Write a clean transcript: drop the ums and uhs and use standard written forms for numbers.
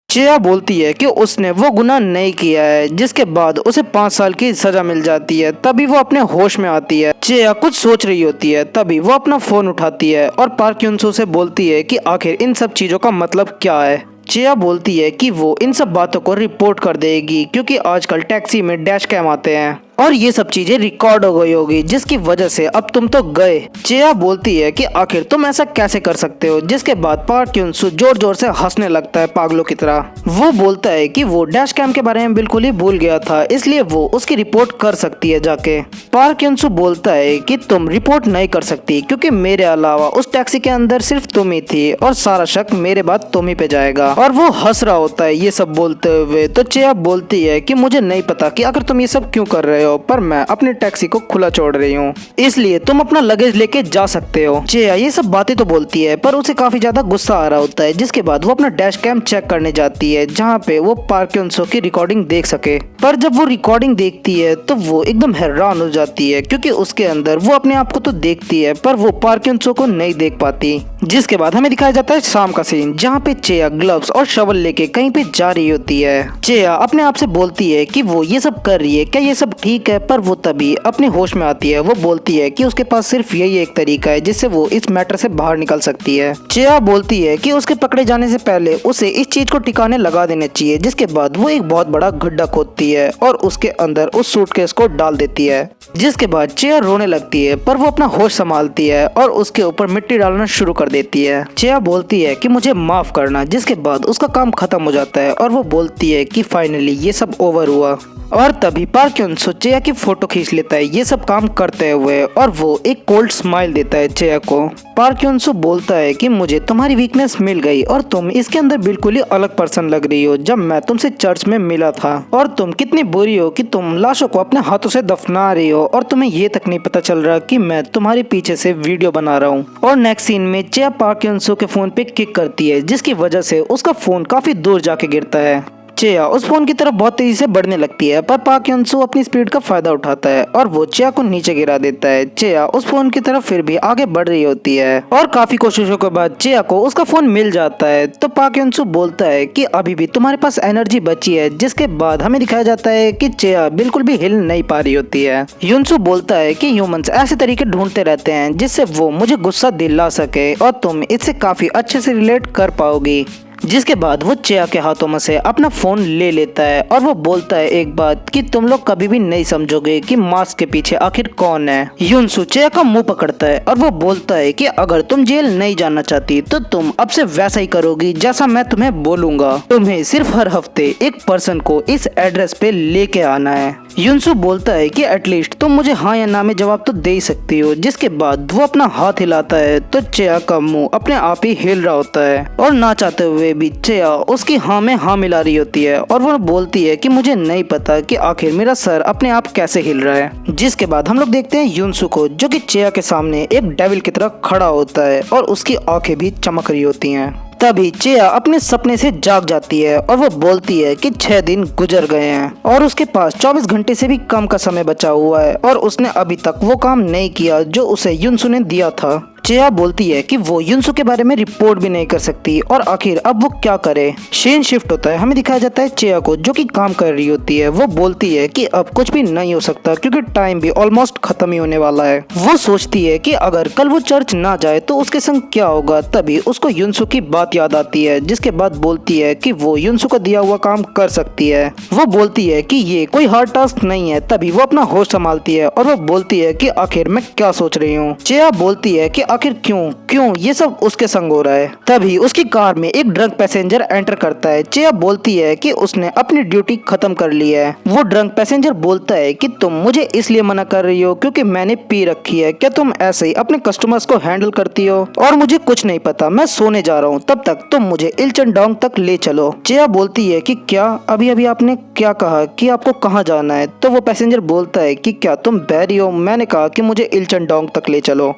Chia बोलती है कि उसने वो गुनाह नहीं किया है, जिसके बाद उसे 5 साल की सजा मिल जाती है। तभी वो अपने होश में आती है। चिया कुछ सोच रही होती है, तभी वो अपना फोन उठाती है और पार्क यून-सो से बोलती है कि आखिर इन सब चीजों का मतलब क्या है। चिया बोलती है कि वो इन सब बातों को रिपोर्ट कर देगी, क्योंकि आजकल टैक्सी में डैश कैम आते हैं और ये सब चीजें रिकॉर्ड हो गई होगी, जिसकी वजह से अब तुम तो गए। चिया बोलती है कि आखिर तुम ऐसा कैसे कर सकते हो, जिसके बाद पार्क यून-सो जोर जोर से हंसने लगता है पागलों की तरह। वो बोलता है कि वो डैश कैम के बारे में बिल्कुल ही भूल गया था, इसलिए वो उसकी रिपोर्ट कर सकती है जाके। पार्क यून-सो बोलता है कि तुम रिपोर्ट नहीं कर सकती, क्योंकि मेरे अलावा उस टैक्सी के अंदर सिर्फ तुम ही थी और सारा शक मेरे बाद तुम ही पे जाएगा। और वो हंस रहा होता है ये सब बोलते हुए। तो चिया बोलती है कि मुझे नहीं पता कि आखिर तुम ये सब क्यों कर रहे हो, पर मैं अपनी टैक्सी को खुला छोड़ रही हूँ, इसलिए तुम अपना लगेज लेके जा सकते हो। चिया ये सब बातें तो बोलती है, पर उसे काफी ज्यादा गुस्सा आ रहा होता है, जिसके बाद वो अपना डैश कैम चेक करने जाती है, जहाँ पे वो पार्क यून-सो की रिकॉर्डिंग देख सके। पर जब वो रिकॉर्डिंग देखती है तो वो एकदम हैरान हो जाती है, क्योंकि उसके अंदर वो अपने आप को तो देखती है, पर वो पार्क यून-सो को नहीं देख पाती। जिसके बाद हमें दिखाया जाता है शाम का सीन, जहाँ पे चिया ग्लव्स और शवल लेके कहीं पे जा रही होती है। चिया अपने आप से बोलती है कि वो ये सब कर रही है, क्या ये सब ठीक है? पर वो तभी अपने होश में आती है। वो बोलती है कि उसके पास सिर्फ यही एक तरीका है जिससे वो इस मैटर से बाहर निकल सकती है। चिया बोलती है कि उसके पकड़े जाने से पहले उसे इस चीज को ठिकाने लगा देना चाहिए। जिसके बाद वो एक बहुत बड़ा गड्ढा खोदती है और उसके अंदर उस सूटकेस को डाल देती है। जिसके बाद चिया रोने लगती है, पर वो अपना होश संभालती है और उसके ऊपर मिट्टी डालना शुरू कर देती है। चिया बोलती है कि मुझे माफ करना, जिसके बाद उसका काम खत्म हो जाता है और वो बोलती है कि फाइनली ये सब ओवर हुआ। और तभी पार्क यून-सो चिया की फोटो खींच लेता है ये सब काम करते हुए, और वो एक कोल्ड स्माइल देता है चिया को। पार्क यून-सो बोलता है कि मुझे तुम्हारी वीकनेस मिल गई और तुम इसके अंदर बिल्कुल ही अलग पर्सन लग रही हो। जब मैं तुमसे चर्च में मिला था, और तुम कितनी बुरी हो कि तुम लाशों को अपने हाथों से दफना रही हो और तुम्हें ये तक नहीं पता चल रहा कि मैं तुम्हारे पीछे से वीडियो बना रहा हूँ। और नेक्स्ट सीन में चिया पार्क यून-सो के फोन पे किक करती है, जिसकी वजह से उसका फोन काफी दूर जाके गिरता है। चिया उस फोन की तरफ बहुत तेजी से बढ़ने लगती है, पर पार्क यून-सो अपनी स्पीड का फायदा उठाता है और वो चिया को नीचे गिरा देता है। चिया उस फोन की तरफ फिर भी आगे बढ़ रही होती है और काफी कोशिशों के बाद चिया को उसका फोन मिल जाता है। तो पार्क यून-सो बोलता है कि अभी भी तुम्हारे पास एनर्जी बची है। जिसके बाद हमें दिखाया जाता है कि चिया बिल्कुल भी हिल नहीं पा रही होती है। यून-सो बोलता है कि ह्यूमंस ऐसे तरीके ढूंढते रहते हैं जिससे वो मुझे गुस्सा दिला सके और तुम इससे काफी अच्छे से रिलेट कर पाओगी। जिसके बाद वो चिया के हाथों में से अपना फोन ले लेता है और वो बोलता है एक बात कि तुम लोग कभी भी नहीं समझोगे कि मास्क के पीछे आखिर कौन है। यून-सो चिया का मुंह पकड़ता है और वो बोलता है कि अगर तुम जेल नहीं जाना चाहती तो तुम अब से वैसा ही करोगी जैसा मैं तुम्हें बोलूंगा। तुम्हें सिर्फ हर हफ्ते एक पर्सन को इस एड्रेस पे लेके आना है। यून-सो बोलता है कि एटलीस्ट तुम मुझे हाँ या ना में जवाब तो दे ही सकती हो। जिसके बाद वो अपना हाथ हिलाता है तो चिया का मुंह अपने आप ही हिल रहा होता है और ना चाहते हुए भी चिया उसकी हाँ में हाँ मिला रही होती है और वो बोलती है कि मुझे नहीं पता कि आखिर मेरा सर अपने आप कैसे हिल रहा है। जिसके बाद हम लोग देखते हैं यून-सो को, जो कि चिया के सामने एक डेविल की तरह खड़ा होता है और उसकी आंखें भी चमक रही होती हैं। तभी चिया अपने सपने से जाग जाती है और वो बोलती है कि 6 दिन गुजर गए हैं और उसके पास 24 घंटे से भी कम का समय बचा हुआ है और उसने अभी तक वो काम नहीं किया जो उसे यून-सो ने दिया था। चिया बोलती है कि वो यून-सो के बारे में रिपोर्ट भी नहीं कर सकती और आखिर अब वो क्या करे। सीन शिफ्ट होता है, हमें दिखाया जाता है चिया को, जो कि काम कर रही होती है। वो बोलती है कि अब कुछ भी नहीं हो सकता क्योंकि टाइम भी ऑलमोस्ट खत्म ही होने वाला है। वो सोचती है कि अगर कल वो चर्च ना जाए तो उसके संग क्या होगा। तभी उसको यून-सो की बात याद आती है, जिसके बाद बोलती है कि वो यून-सो का दिया हुआ काम कर सकती है। वो बोलती है कि ये कोई हार्ड टास्क नहीं है। तभी वो अपना होश संभालती है और वो बोलती है कि आखिर मैं क्या सोच रही हूँ। चिया बोलती है कि आखिर क्यों ये सब उसके संग हो रहा है। तभी उसकी कार में एक ड्रंक पैसेंजर एंटर करता है। चिया बोलती है कि उसने अपनी ड्यूटी खत्म कर ली है। वो ड्रंक पैसेंजर बोलता है कि तुम मुझे इसलिए मना कर रही हो क्योंकि मैंने पी रखी है। क्या तुम ऐसे ही अपने कस्टमर्स को हैंडल करती हो? और मुझे कुछ नहीं पता, मैं सोने जा रहा हूँ, तब तक तुम मुझे इल्चनडोंग तक ले चलो। चिया बोलती है कि क्या अभी आपने क्या कहा कि आपको कहाँ जाना है? तो वो पैसेंजर बोलता है कि क्या तुम बहरी हो? मैंने कहा कि मुझे इल्चनडोंग तक ले चलो।